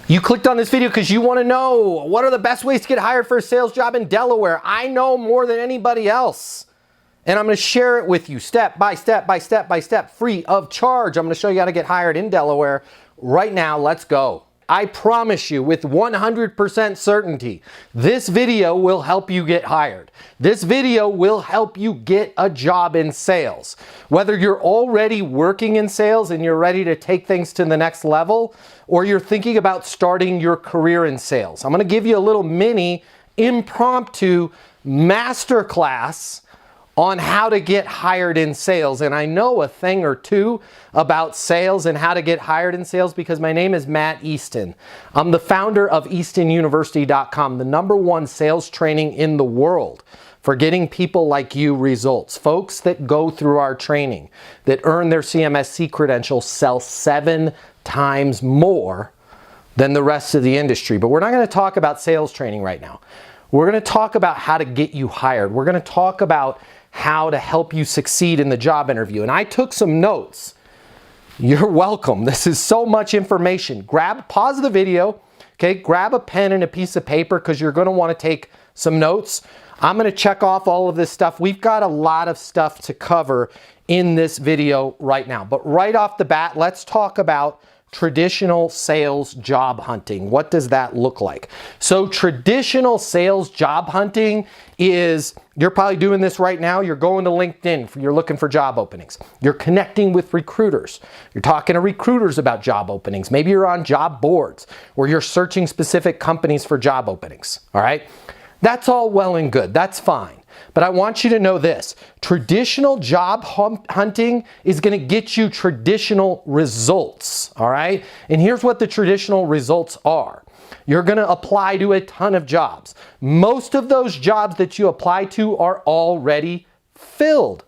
You clicked on this video because you want to know what are the best ways to get hired for a sales job in Delaware. I know more than anybody else. And I'm going to share it with you step by step by step by step, free of charge. I'm going to show you how to get hired in Delaware right now. Let's go. I promise you with 100% certainty, this video will help you get hired. This video will help you get a job in sales. Whether you're already working in sales and you're ready to take things to the next level, or you're thinking about starting your career in sales. I'm going to give you a little mini impromptu masterclass on how to get hired in sales. And I know a thing or two about sales and how to get hired in sales because my name is Matt Easton. I'm the founder of EastonUniversity.com, the #1 sales training in the world for getting people like you results. Folks that go through our training, that earn their CMSC credentials, sell 7 times more than the rest of the industry. But we're not going to talk about sales training right now. We're going to talk about how to get you hired. We're going to talk about how to help you succeed in the job interview. And I took some notes. You're welcome. This is so much information. Pause the video, okay? Grab a pen and a piece of paper because you're going to want to take some notes. I'm going to check off all of this stuff. We've got a lot of stuff to cover in this video right now. But right off the bat, let's talk about traditional sales job hunting. What does that look like? So traditional sales job hunting is, you're probably doing this right now. You're going to LinkedIn, you're looking for job openings. You're connecting with recruiters. You're talking to recruiters about job openings. Maybe you're on job boards or you're searching specific companies for job openings. All right. That's all well and good. That's fine. But I want you to know this. Traditional job hunting is going to get you traditional results, all right? And here's what the traditional results are. You're going to apply to a ton of jobs. Most of those jobs that you apply to are already filled.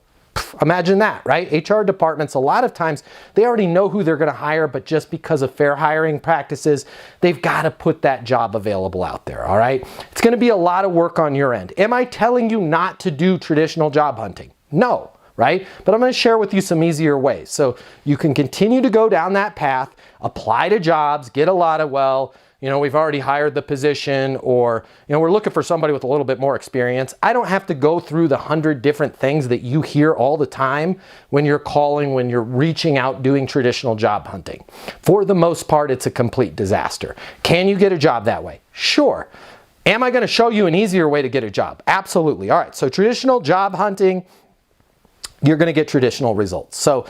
Imagine that, right? HR departments, a lot of times, they already know who they're going to hire, but just because of fair hiring practices, they've got to put that job available out there, all right? It's going to be a lot of work on your end. Am I telling you not to do traditional job hunting? No, right? But I'm going to share with you some easier ways. So you can continue to go down that path, apply to jobs, get a lot of, we've already hired the position, or, we're looking for somebody with a little bit more experience. I don't have to go through the 100 different things that you hear all the time when you're calling, when you're reaching out, doing traditional job hunting. For the most part, it's a complete disaster. Can you get a job that way? Sure. Am I going to show you an easier way to get a job? Absolutely. All right. So traditional job hunting, you're going to get traditional results. So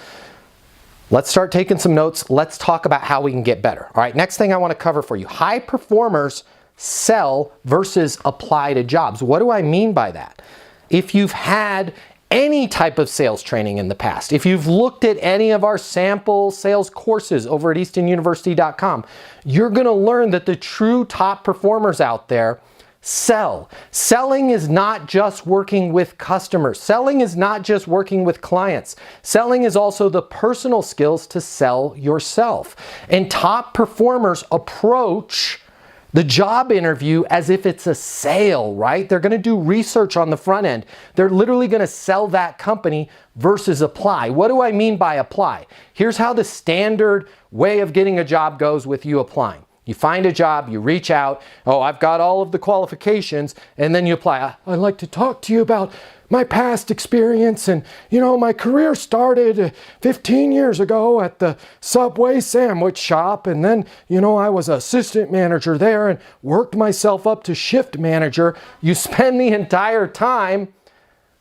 let's start taking some notes. Let's talk about how we can get better. All right, next thing I want to cover for you. High performers sell versus apply to jobs. What do I mean by that? If you've had any type of sales training in the past, if you've looked at any of our sample sales courses over at EastonUniversity.com, you're going to learn that the true top performers out there sell. Selling is not just working with customers. Selling is not just working with clients. Selling is also the personal skills to sell yourself. And top performers approach the job interview as if it's a sale, right? They're going to do research on the front end. They're literally going to sell that company versus apply. What do I mean by apply? Here's how the standard way of getting a job goes with you applying. You find a job, you reach out, oh, I've got all of the qualifications, and then you apply. I'd like to talk to you about my past experience, and my career started 15 years ago at the Subway sandwich shop, and then I was assistant manager there and worked myself up to shift manager. You spend the entire time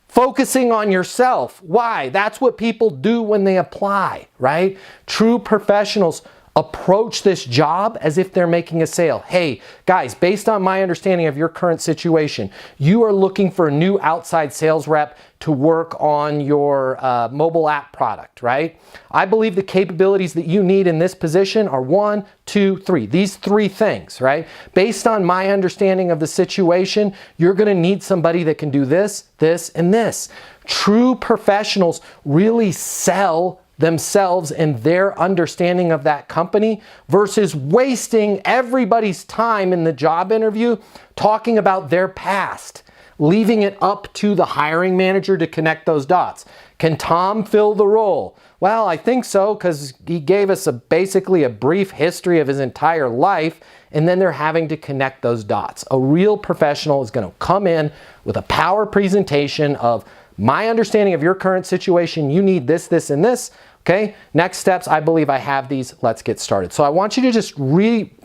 focusing on yourself. Why? That's what people do when they apply, right? True professionals approach this job as if they're making a sale. Hey, guys, based on my understanding of your current situation, you are looking for a new outside sales rep to work on your mobile app product, right? I believe the capabilities that you need in this position are 1, 2, 3. These 3 things, right? Based on my understanding of the situation, you're going to need somebody that can do this, this, and this. True professionals really sell themselves and their understanding of that company versus wasting everybody's time in the job interview talking about their past, leaving it up to the hiring manager to connect those dots. Can Tom fill the role? Well, I think so, because he gave us basically a brief history of his entire life, and then they're having to connect those dots. A real professional is going to come in with a power presentation of my understanding of your current situation. You need this, this, and this. Okay, next steps, I believe I have these. Let's get started. So I want you to just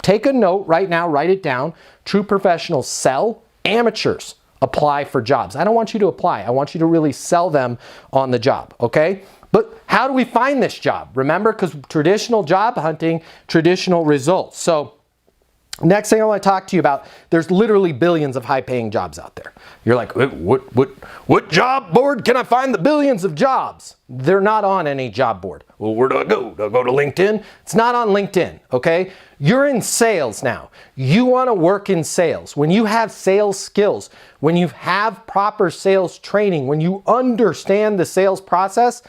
take a note right now, write it down. True professionals sell, amateurs apply for jobs. I don't want you to apply. I want you to really sell them on the job, okay? But how do we find this job? Remember, because traditional job hunting, traditional results. So next thing I want to talk to you about, there's literally billions of high-paying jobs out there. You're like, what job board can I find the billions of jobs? They're not on any job board. Well, where do I go? Do I go to LinkedIn? It's not on LinkedIn, okay? You're in sales now. You want to work in sales. When you have sales skills, when you have proper sales training, when you understand the sales process,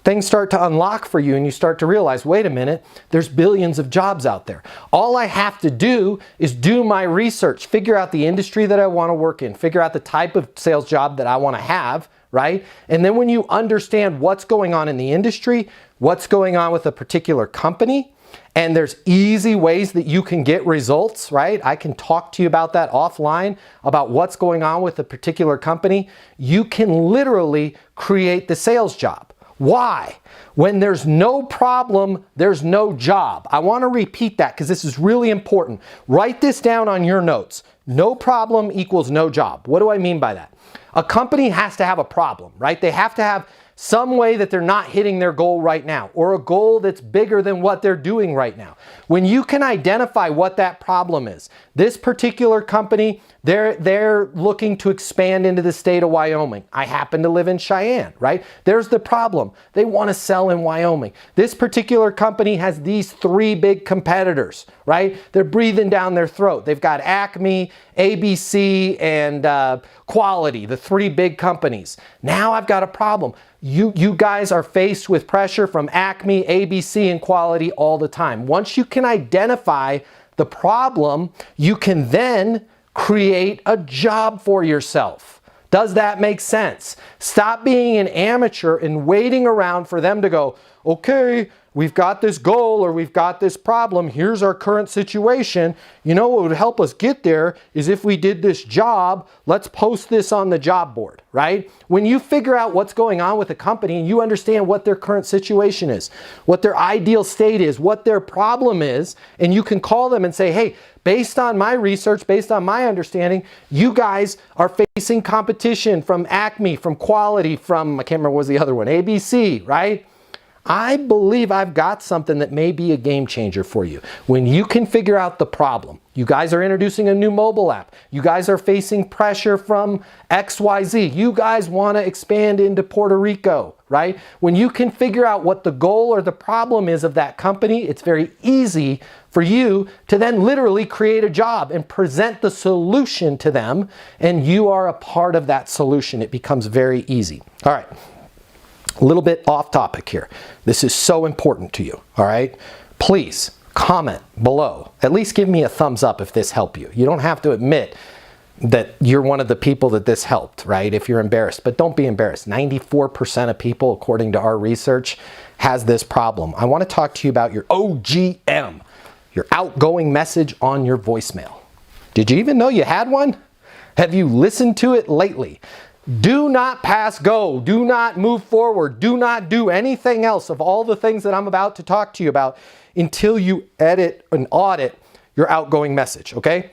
things start to unlock for you and you start to realize, wait a minute, there's billions of jobs out there. All I have to do is do my research, figure out the industry that I want to work in, figure out the type of sales job that I want to have, right? And then when you understand what's going on in the industry, what's going on with a particular company, and there's easy ways that you can get results, right? I can talk to you about that offline, about what's going on with a particular company. You can literally create the sales job. Why? When there's no problem, there's no job. I want to repeat that because this is really important. Write this down on your notes. No problem equals no job. What do I mean by that? A company has to have a problem, right? They have to have some way that they're not hitting their goal right now, or a goal that's bigger than what they're doing right now. When you can identify what that problem is, this particular company, they're looking to expand into the state of Wyoming. I happen to live in Cheyenne, right? There's the problem. They want to sell in Wyoming. This particular company has these three big competitors, right? They're breathing down their throat. They've got Acme, ABC, and Quality, the three big companies. Now I've got a problem. You guys are faced with pressure from Acme, ABC, and Quality all the time. Once you can identify the problem, you can then create a job for yourself. Does that make sense? Stop being an amateur and waiting around for them to go, okay, we've got this goal or we've got this problem. Here's our current situation. You know what would help us get there is if we did this job. Let's post this on the job board, right? When you figure out what's going on with a company and you understand what their current situation is, what their ideal state is, what their problem is, and you can call them and say, hey, based on my research, based on my understanding, you guys are facing competition from Acme, from Quality, from, I can't remember what was the other one, ABC, right? I believe I've got something that may be a game changer for you. When you can figure out the problem, you guys are introducing a new mobile app. You guys are facing pressure from XYZ. You guys want to expand into Puerto Rico, right? When you can figure out what the goal or the problem is of that company, it's very easy for you to then literally create a job and present the solution to them, and you are a part of that solution. It becomes very easy. All right. A little bit off topic here. This is so important to you, all right? Please comment below. At least give me a thumbs up if this helped you. You don't have to admit that you're one of the people that this helped, right? If you're embarrassed, but don't be embarrassed. 94% of people, according to our research, has this problem. I want to talk to you about your OGM, your outgoing message on your voicemail. Did you even know you had one? Have you listened to it lately? Do not pass go. Do not move forward. Do not do anything else of all the things that I'm about to talk to you about until you edit and audit your outgoing message, okay?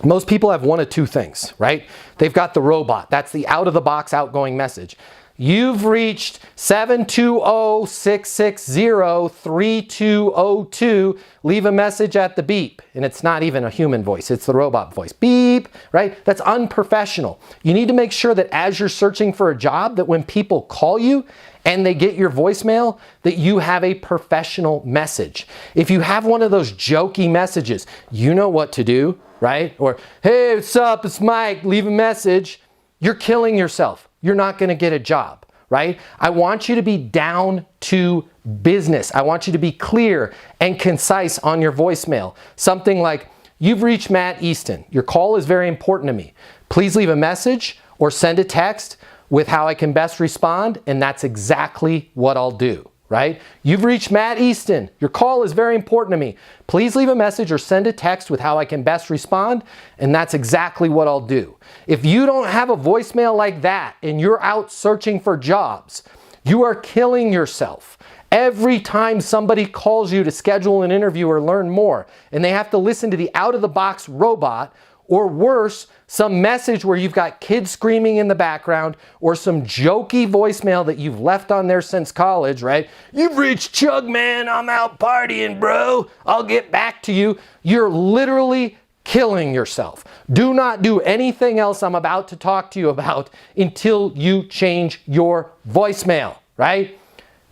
Most people have one of two things, right? They've got the robot. That's the out-of-the-box outgoing message. You've reached 720-660-3202. Leave a message at the beep. And it's not even a human voice. It's the robot voice. Beep, right? That's unprofessional. You need to make sure that as you're searching for a job, that when people call you and they get your voicemail, that you have a professional message. If you have one of those jokey messages, you know what to do, right? Or, hey, what's up? It's Mike. Leave a message. You're killing yourself. You're not going to get a job, right? I want you to be down to business. I want you to be clear and concise on your voicemail. Something like, you've reached Matt Easton. Your call is very important to me. Please leave a message or send a text with how I can best respond, and that's exactly what I'll do, right? You've reached Matt Easton. Your call is very important to me. Please leave a message or send a text with how I can best respond, and that's exactly what I'll do. If you don't have a voicemail like that and you're out searching for jobs, you are killing yourself. Every time somebody calls you to schedule an interview or learn more, and they have to listen to the out-of-the-box robot, or worse, some message where you've got kids screaming in the background, or some jokey voicemail that you've left on there since college, right? You've reached Chug, man, I'm out partying, bro. I'll get back to you. You're literally killing yourself. Do not do anything else I'm about to talk to you about until you change your voicemail, right?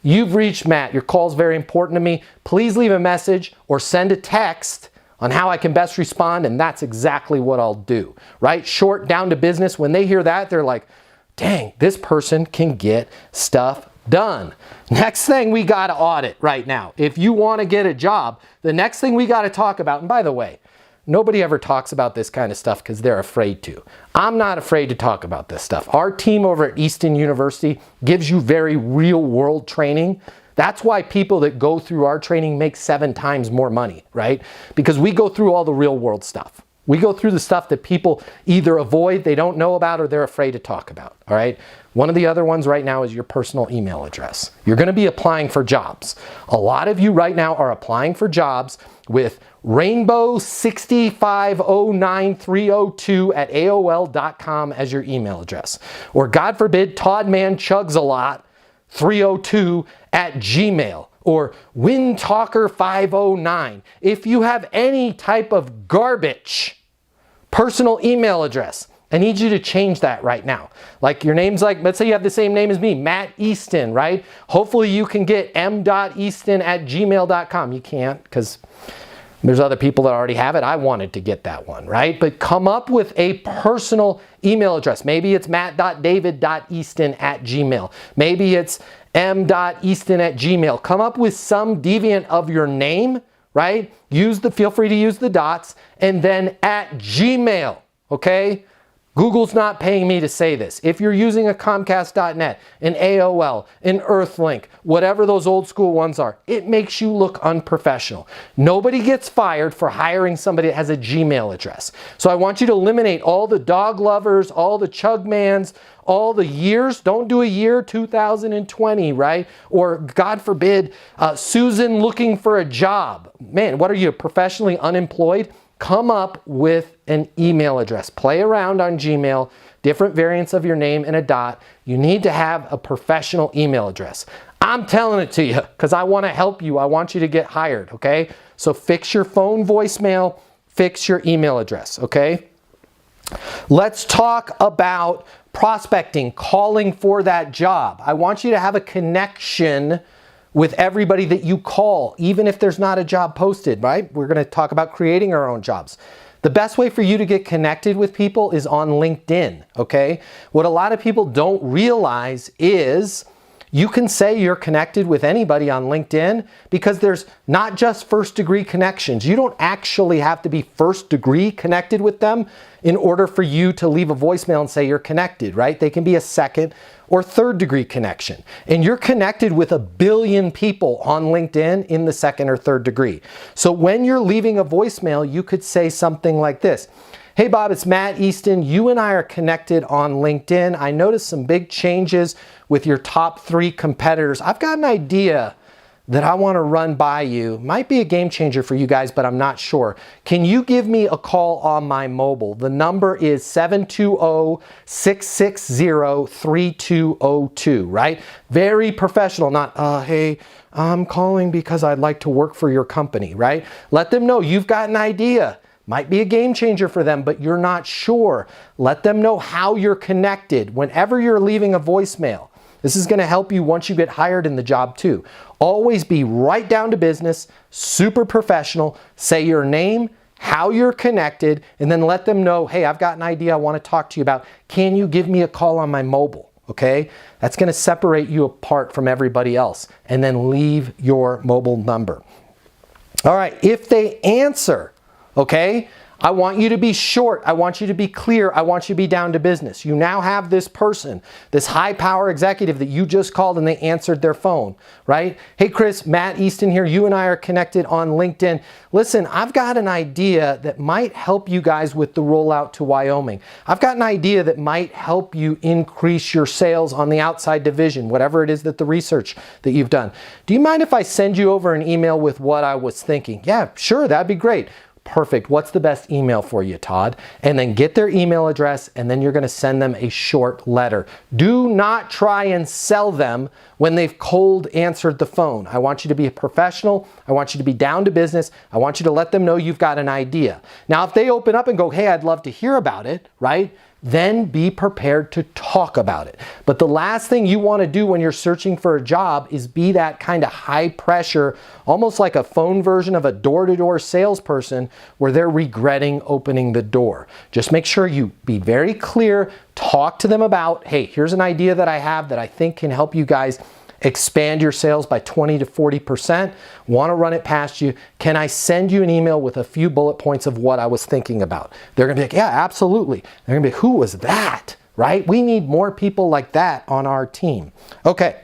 You've reached Matt. Your call's very important to me. Please leave a message or send a text on how I can best respond, and that's exactly what I'll do, right? Short, down to business. When they hear that, they're like, dang, this person can get stuff done. Next thing we got to audit right now. If you want to get a job, the next thing we got to talk about, and by the way, nobody ever talks about this kind of stuff because they're afraid to. I'm not afraid to talk about this stuff. Our team over at Easton University gives you very real world training. That's why people that go through our training make 7 times more money, right? Because we go through all the real world stuff. We go through the stuff that people either avoid, they don't know about, or they're afraid to talk about, all right? One of the other ones right now is your personal email address. You're going to be applying for jobs. A lot of you right now are applying for jobs with rainbow6509302@aol.com as your email address. Or God forbid, toddmanchugsalot302@gmail, or windtalker509. If you have any type of garbage personal email address, I need you to change that right now. Like your name's like, let's say you have the same name as me, Matt Easton, right? Hopefully you can get m.easton@gmail.com. You can't because there's other people that already have it. I wanted to get that one, right? But come up with a personal email address. Maybe it's matt.david.easton@gmail. Maybe it's m.easton@gmail. Come up with some deviant of your name, right? Feel free to use the dots, and then @gmail, okay? Google's not paying me to say this. If you're using a Comcast.net, an AOL, an Earthlink, whatever those old school ones are, it makes you look unprofessional. Nobody gets fired for hiring somebody that has a Gmail address. So I want you to eliminate all the dog lovers, all the chugmans, all the years. Don't do a year 2020, right? Or God forbid, Susan looking for a job. Man, what are you, professionally unemployed? Come up with an email address. Play around on Gmail, different variants of your name and a dot. You need to have a professional email address. I'm telling it to you because I want to help you. I want you to get hired, okay? So fix your phone voicemail, fix your email address, okay? Let's talk about prospecting, calling for that job. I want you to have a connection with everybody that you call, even if there's not a job posted, right? We're going to talk about creating our own jobs. The best way for you to get connected with people is on LinkedIn, okay? What a lot of people don't realize is you can say you're connected with anybody on LinkedIn because there's not just first degree connections. You don't actually have to be first degree connected with them in order for you to leave a voicemail and say you're connected, right? They can be a second or third degree connection. And you're connected with 1 billion people on LinkedIn in the second or third degree. So when you're leaving a voicemail, you could say something like this. Hey Bob, it's Matt Easton. You and I are connected on LinkedIn. I noticed some big changes with your top 3 competitors. I've got an idea that I want to run by you. Might be a game changer for you guys, but I'm not sure. Can you give me a call on my mobile? The number is 720-660-3202, right? Very professional, not, hey, I'm calling because I'd like to work for your company, right? Let them know you've got an idea. Might be a game changer for them, but you're not sure. Let them know how you're connected whenever you're leaving a voicemail. This is going to help you once you get hired in the job too. Always be right down to business, super professional. Say your name, how you're connected, and then let them know, hey, I've got an idea I want to talk to you about. Can you give me a call on my mobile? Okay? That's going to separate you apart from everybody else. And then leave your mobile number. All right, if they answer, okay, I want you to be short. I want you to be clear. I want you to be down to business. You now have this person, this high power executive that you just called and they answered their phone, right? Hey, Chris, Matt Easton here. You and I are connected on LinkedIn. Listen, I've got an idea that might help you guys with the rollout to Wyoming. I've got an idea that might help you increase your sales on the outside division, whatever it is that the research that you've done. Do you mind if I send you over an email with what I was thinking? Yeah, sure, that'd be great. Perfect. What's the best email for you, Todd? And then get their email address, and then you're going to send them a short letter. Do not try and sell them when they've cold answered the phone. I want you to be a professional. I want you to be down to business. I want you to let them know you've got an idea. Now, if they open up and go, hey, I'd love to hear about it, right? Then be prepared to talk about it. But the last thing you want to do when you're searching for a job is be that kind of high pressure, almost like a phone version of a door-to-door salesperson where they're regretting opening the door. Just make sure you be very clear, talk to them about, hey, here's an idea that I have that I think can help you guys expand your sales by 20 to 40%. Want to run it past you. Can I send you an email with a few bullet points of what I was thinking about? They're going to be like, yeah, absolutely. They're going to be, who was that? Right? We need more people like that on our team. Okay.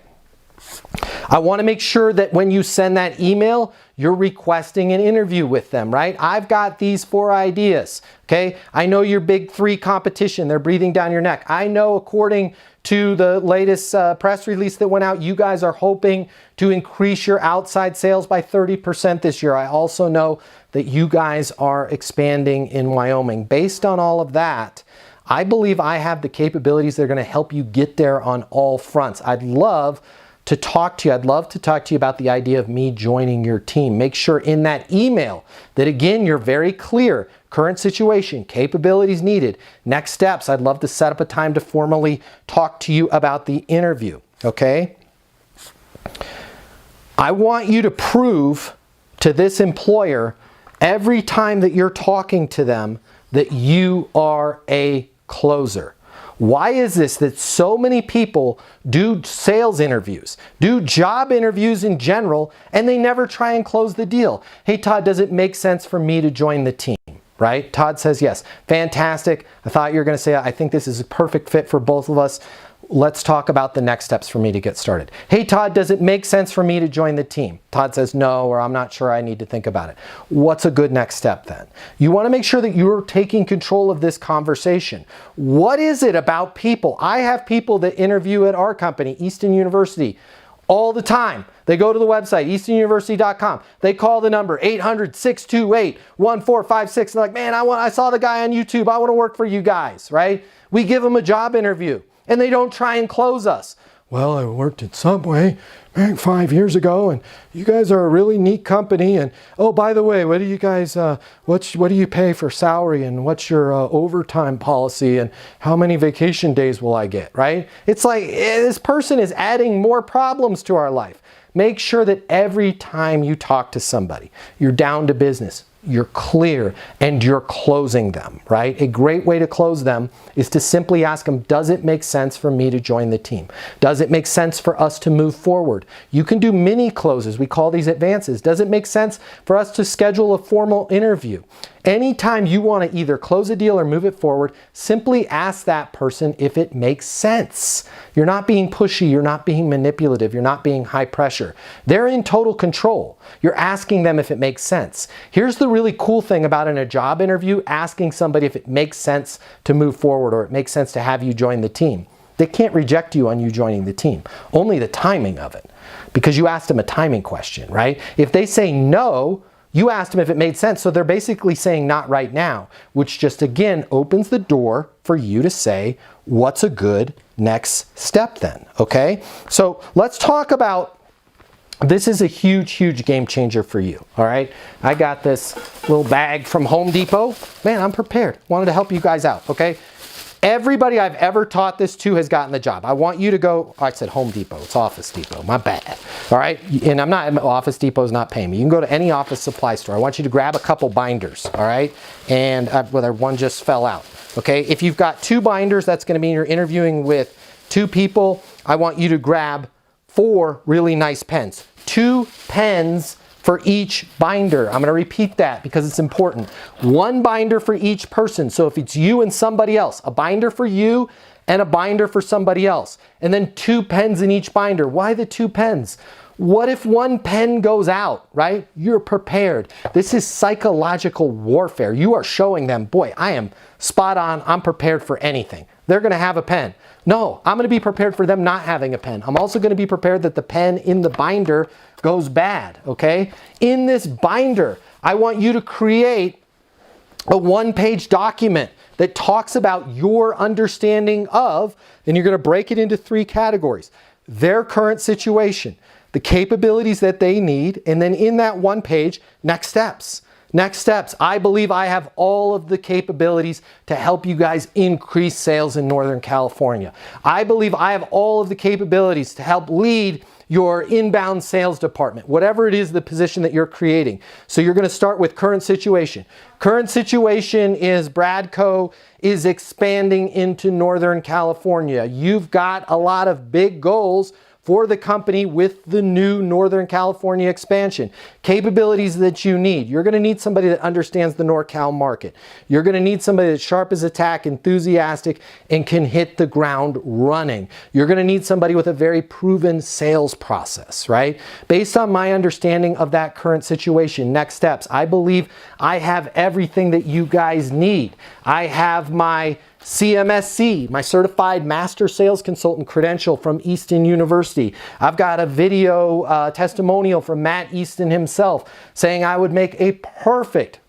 I want to make sure that when you send that email, you're requesting an interview with them, right? I've got these 4 ideas, okay? I know your big 3 competition, they're breathing down your neck. I know according to the latest press release that went out, you guys are hoping to increase your outside sales by 30% this year. I also know that you guys are expanding in Wyoming. Based on all of that, I believe I have the capabilities that are going to help you get there on all fronts. I'd love to talk to you. I'd love to talk to you about the idea of me joining your team. Make sure in that email that, again, you're very clear. Current situation, capabilities needed, next steps. I'd love to set up a time to formally talk to you about the interview, okay? I want you to prove to this employer every time that you're talking to them that you are a closer. Why is this that so many people do sales interviews, do job interviews in general, and they never try and close the deal? Hey, Todd, does it make sense for me to join the team? Right? Todd says yes. Fantastic. I thought you were going to say, I think this is a perfect fit for both of us. Let's talk about the next steps for me to get started. Hey, Todd, does it make sense for me to join the team? Todd says no, or I'm not sure, I need to think about it. What's a good next step then? You want to make sure that you're taking control of this conversation. What is it about people? I have people that interview at our company, Easton University, all the time. They go to the website, eastonuniversity.com. They call the number 800-628-1456. They're like, man, I saw the guy on YouTube. I want to work for you guys, right? We give them a job interview. And they don't try and close us. Well, I worked at Subway back 5 years ago, and you guys are a really neat company. And oh, by the way, what do you guys, what do you pay for salary, and what's your overtime policy, and how many vacation days will I get? Right? It's like this person is adding more problems to our life. Make sure that every time you talk to somebody, you're down to business. You're clear and you're closing them, right? A great way to close them is to simply ask them, does it make sense for me to join the team? Does it make sense for us to move forward? You can do mini closes. We call these advances. Does it make sense for us to schedule a formal interview? Anytime you want to either close a deal or move it forward, simply ask that person if it makes sense. You're not being pushy, you're not being manipulative, you're not being high pressure. They're in total control. You're asking them if it makes sense. Here's the really cool thing about in a job interview, asking somebody if it makes sense to move forward or it makes sense to have you join the team. They can't reject you on you joining the team, only the timing of it, because you asked them a timing question, right? If they say no, you asked them if it made sense, so they're basically saying not right now, which just again opens the door for you to say, what's a good next step then, okay? So let's talk about, this is a huge, huge game changer for you, all right? I got this little bag from Home Depot. Man, I'm prepared. Wanted to help you guys out, okay? Everybody I've ever taught this to has gotten the job. I want you to go, oh, I said Home Depot, it's Office Depot, my bad. All right, and Office Depot's not paying me. You can go to any office supply store. I want you to grab a couple binders, all right? And whether one just fell out, okay? If you've got 2 binders, that's gonna mean you're interviewing with 2 people. I want you to grab 4 really nice pens. 2 pens for each binder. I'm going to repeat that because it's important. 1 binder for each person. So if it's you and somebody else, a binder for you and a binder for somebody else. And then 2 pens in each binder. Why the 2 pens? What if 1 pen goes out, right? You're prepared. This is psychological warfare. You are showing them, boy, I am spot on. I'm prepared for anything. They're going to have a pen. No, I'm going to be prepared for them not having a pen. I'm also going to be prepared that the pen in the binder goes bad, okay? In this binder, I want you to create a 1-page document that talks about your understanding of, and you're going to break it into 3 categories. Their current situation, the capabilities that they need, and then in that 1 page, next steps. Next steps. I believe I have all of the capabilities to help you guys increase sales in Northern California. I believe I have all of the capabilities to help lead your inbound sales department, whatever it is the position that you're creating. So you're going to start with current situation. Current situation is Bradco is expanding into Northern California. You've got a lot of big goals for the company with the new Northern California expansion. Capabilities that you need. You're going to need somebody that understands the NorCal market. You're going to need somebody that's sharp as a tack, enthusiastic, and can hit the ground running. You're going to need somebody with a very proven sales process, right? Based on my understanding of that current situation, next steps, I believe I have everything that you guys need. I have my CMSC, my Certified Master Sales Consultant credential from Easton University. I've got a video testimonial from Matt Easton himself saying I would make a perfect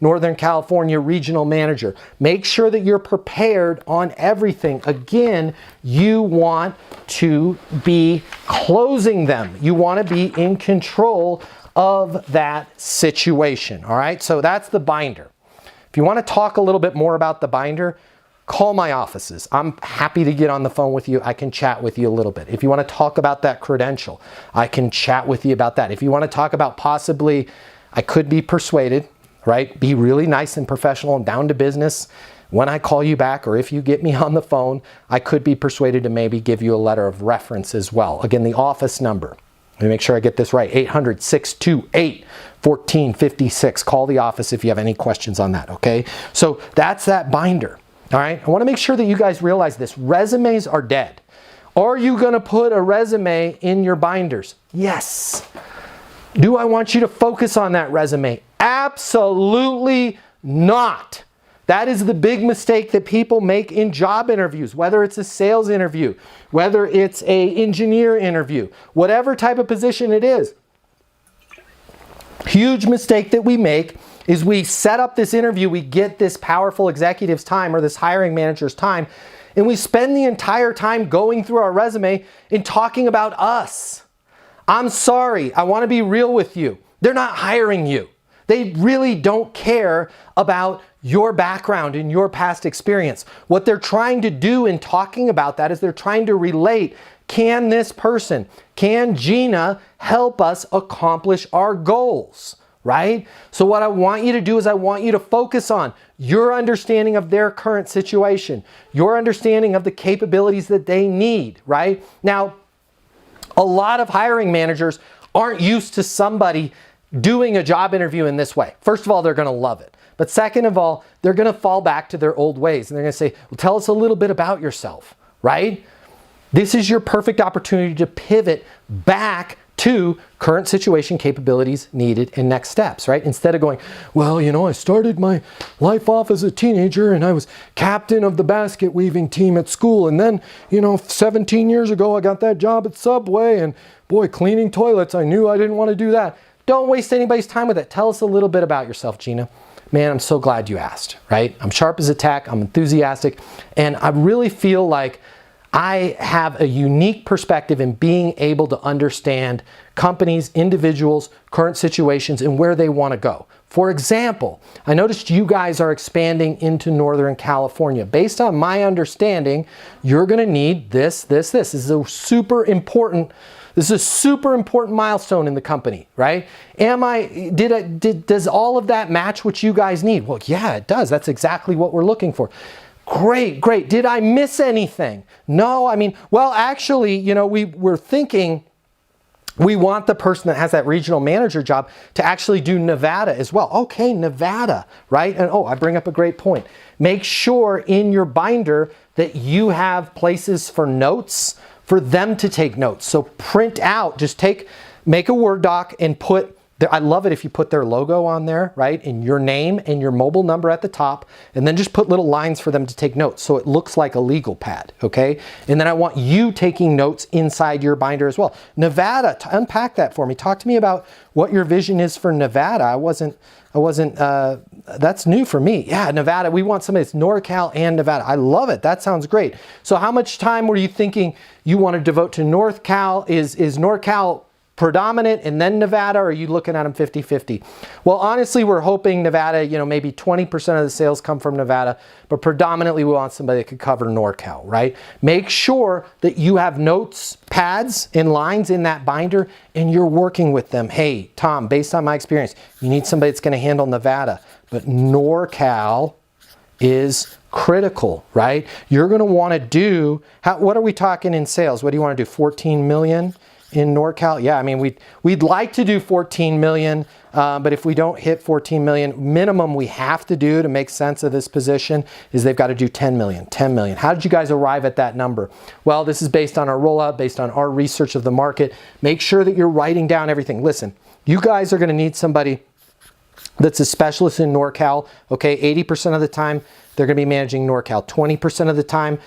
Northern California regional manager. Make sure that you're prepared on everything. Again, you want to be closing them. You want to be in control of that situation. All right, so that's the binder. If you want to talk a little bit more about the binder, call my offices. I'm happy to get on the phone with you. I can chat with you a little bit. If you want to talk about that credential, I can chat with you about that. If you want to talk about possibly, I could be persuaded, right? Be really nice and professional and down to business. When I call you back, or if you get me on the phone, I could be persuaded to maybe give you a letter of reference as well. Again, the office number. Let me make sure I get this right. 800-628-1456. Call the office if you have any questions on that, okay? So that's that binder, all right? I want to make sure that you guys realize this. Resumes are dead. Are you going to put a resume in your binders? Yes. Do I want you to focus on that resume? Absolutely not. That is the big mistake that people make in job interviews, whether it's a sales interview, whether it's an engineer interview, whatever type of position it is. Huge mistake that we make is we set up this interview, we get this powerful executive's time or this hiring manager's time, and we spend the entire time going through our resume and talking about us. I'm sorry, I want to be real with you. They're not hiring you. They really don't care about your background and your past experience. What they're trying to do in talking about that is they're trying to relate, can this person, can Gina help us accomplish our goals, right? So what I want you to do is I want you to focus on your understanding of their current situation, your understanding of the capabilities that they need, right? Now, a lot of hiring managers aren't used to somebody doing a job interview in this way. First of all, they're going to love it. But second of all, they're going to fall back to their old ways. And they're going to say, well, tell us a little bit about yourself, right? This is your perfect opportunity to pivot back to current situation, capabilities needed, and next steps, right? Instead of going, well, you know, I started my life off as a teenager and I was captain of the basket weaving team at school. And then, you know, 17 years ago, I got that job at Subway and boy, cleaning toilets, I knew I didn't want to do that. Don't waste anybody's time with it. Tell us a little bit about yourself, Gina. Man, I'm so glad you asked, right? I'm sharp as a tack, I'm enthusiastic, and I really feel like I have a unique perspective in being able to understand companies, individuals, current situations, and where they want to go. For example, I noticed you guys are expanding into Northern California. Based on my understanding, you're going to need this. This is a super important milestone in the company, right? Does all of that match what you guys need? Well, yeah, it does. That's exactly what we're looking for. Great. Did I miss anything? No, I mean, well, actually, you know, we were thinking We want the person that has that regional manager job to actually do Nevada as well. Okay, Nevada, right? And oh, I bring up a great point. Make sure in your binder that you have places for notes for them to take notes. So print out, make a Word doc and put, I love it if you put their logo on there, right? And your name and your mobile number at the top, and then just put little lines for them to take notes so it looks like a legal pad, okay? And then I want you taking notes inside your binder as well. Nevada, unpack that for me. Talk to me about what your vision is for Nevada. That's new for me. Yeah, Nevada, we want somebody that's NorCal and Nevada. I love it. That sounds great. So how much time were you thinking you want to devote to NorCal? Is NorCal predominant and then Nevada, or are you looking at them 50-50? Well, honestly, we're hoping Nevada, maybe 20% of the sales come from Nevada, but predominantly we want somebody that could cover NorCal, right? Make sure that you have notes, pads, and lines in that binder, and you're working with them. Hey, Tom, based on my experience, you need somebody that's going to handle Nevada, but NorCal is critical, right? You're going to want to do, what are we talking in sales? What do you want to do, 14 million? In NorCal? Yeah, I mean, we'd like to do 14 million, but if we don't hit 14 million, minimum we have to do to make sense of this position is they've got to do 10 million. How did you guys arrive at that number? Well, this is based on our rollout, based on our research of the market. Make sure that you're writing down everything. Listen, you guys are going to need somebody that's a specialist in NorCal, okay? 80% of the time, they're going to be managing NorCal. 20% of the time,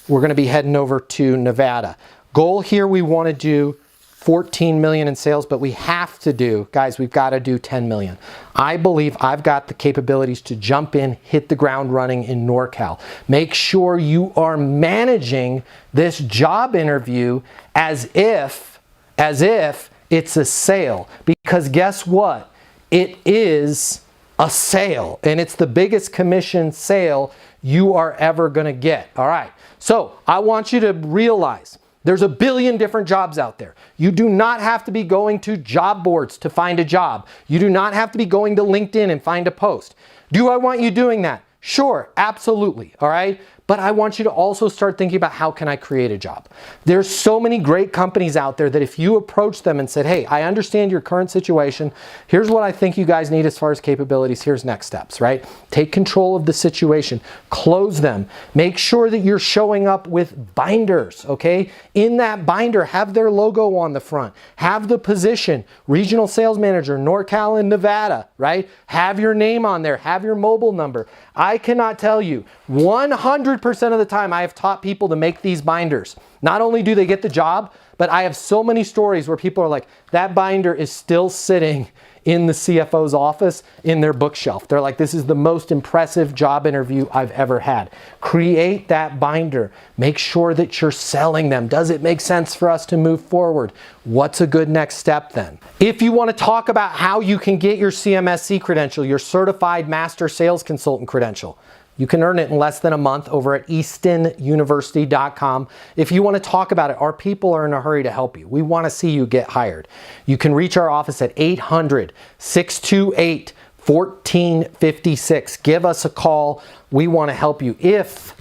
we're going to be heading over to Nevada. Goal here, we want to do 14 million in sales, but we have to do, guys, we've got to do 10 million. I believe I've got the capabilities to jump in, hit the ground running in NorCal. Make sure you are managing this job interview as if it's a sale, because guess what? It is a sale, and it's the biggest commission sale you are ever going to get. All right. So I want you to realize there's a billion different jobs out there. You do not have to be going to job boards to find a job. You do not have to be going to LinkedIn and find a post. Do I want you doing that? Sure, absolutely, all right? But I want you to also start thinking about, how can I create a job? There's so many great companies out there that if you approach them and said, hey, I understand your current situation. Here's what I think you guys need as far as capabilities. Here's next steps, right? Take control of the situation. Close them. Make sure that you're showing up with binders, okay? In that binder, have their logo on the front. Have the position, regional sales manager, NorCal and Nevada, right? Have your name on there. Have your mobile number. I cannot tell you, 100% of the time I have taught people to make these binders. Not only do they get the job, but I have so many stories where people are like, that binder is still sitting in the CFO's office in their bookshelf. They're like, this is the most impressive job interview I've ever had. Create that binder. Make sure that you're selling them. Does it make sense for us to move forward? What's a good next step then? If you want to talk about how you can get your CMSC credential, your Certified Master Sales Consultant credential, you can earn it in less than a month over at eastonuniversity.com. If you want to talk about it, our people are in a hurry to help you. We want to see you get hired. You can reach our office at 800-628-1456. Give us a call. We want to help you. If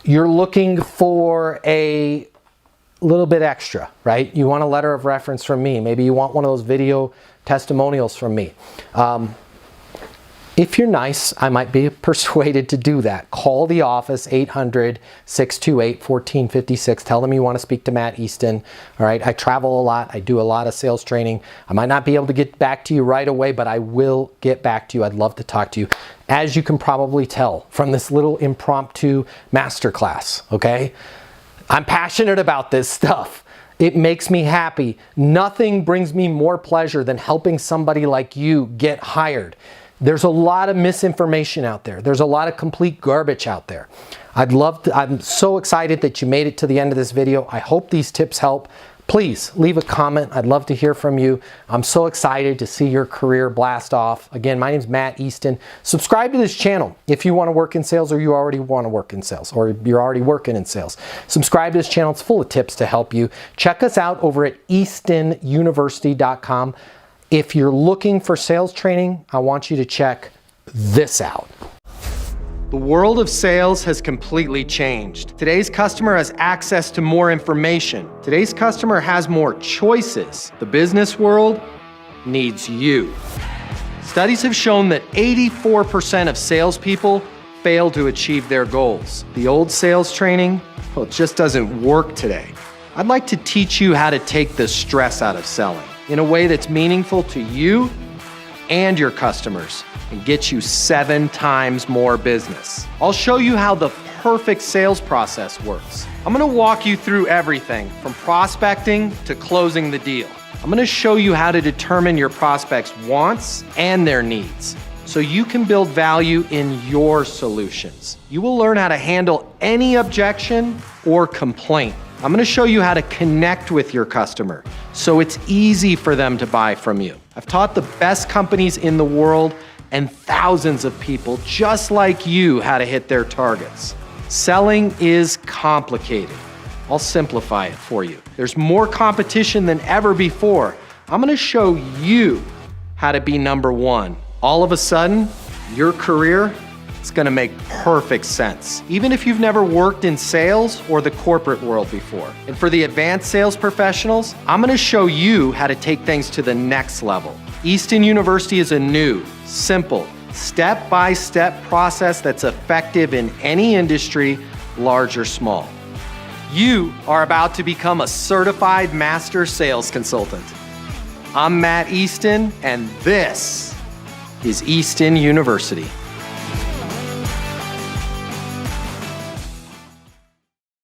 you're looking for a little bit extra, right? You want a letter of reference from me. Maybe you want one of those video testimonials from me. If you're nice, I might be persuaded to do that. Call the office, 800-628-1456. Tell them you want to speak to Matt Easton. All right, I travel a lot. I do a lot of sales training. I might not be able to get back to you right away, but I will get back to you. I'd love to talk to you. As you can probably tell from this little impromptu masterclass, okay? I'm passionate about this stuff. It makes me happy. Nothing brings me more pleasure than helping somebody like you get hired. There's a lot of misinformation out there. There's a lot of complete garbage out there. I'm so excited that you made it to the end of this video. I hope these tips help. Please leave a comment. I'd love to hear from you. I'm so excited to see your career blast off. Again, my name is Matt Easton. Subscribe to this channel if you want to work in sales, or you already want to work in sales, or you're already working in sales. Subscribe to this channel. It's full of tips to help you. Check us out over at eastonuniversity.com. If you're looking for sales training, I want you to check this out. The world of sales has completely changed. Today's customer has access to more information. Today's customer has more choices. The business world needs you. Studies have shown that 84% of salespeople fail to achieve their goals. The old sales training, well, it just doesn't work today. I'd like to teach you how to take the stress out of selling in a way that's meaningful to you and your customers and get you 7 times more business. I'll show you how the perfect sales process works. I'm gonna walk you through everything from prospecting to closing the deal. I'm gonna show you how to determine your prospects' wants and their needs so you can build value in your solutions. You will learn how to handle any objection or complaint. I'm gonna show you how to connect with your customer so it's easy for them to buy from you. I've taught the best companies in the world and thousands of people just like you how to hit their targets. Selling is complicated. I'll simplify it for you. There's more competition than ever before. I'm gonna show you how to be number one. All of a sudden, your career is gonna make perfect sense, even if you've never worked in sales or the corporate world before. And for the advanced sales professionals, I'm gonna show you how to take things to the next level. Easton University is a new, simple, step-by-step process that's effective in any industry, large or small. You are about to become a certified master sales consultant. I'm Matt Easton, and this is Easton University.